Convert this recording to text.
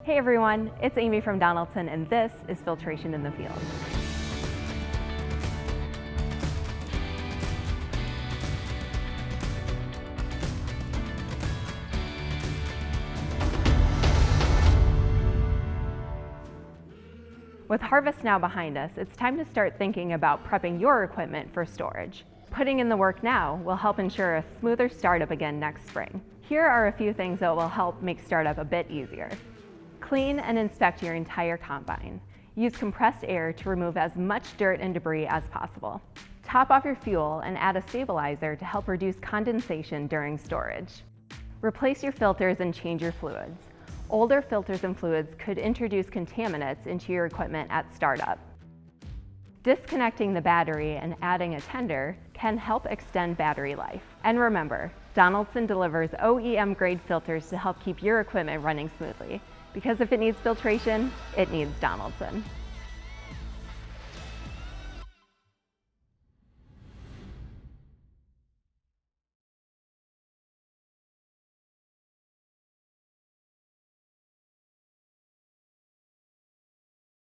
Hey everyone, it's Amy from Donaldson, and this is Filtration in the Field. With harvest now behind us, it's time to start thinking about prepping your equipment for storage. Putting in the work now will help ensure a smoother startup again next spring. Here are a few things that will help make startup a bit easier. Clean and inspect your entire combine. Use compressed air to remove as much dirt and debris as possible. Top off your fuel and add a stabilizer to help reduce condensation during storage. Replace your filters and change your fluids. Older filters and fluids could introduce contaminants into your equipment at startup. Disconnecting the battery and adding a tender can help extend battery life. And remember, Donaldson delivers OEM grade filters to help keep your equipment running smoothly. Because if it needs filtration, it needs Donaldson.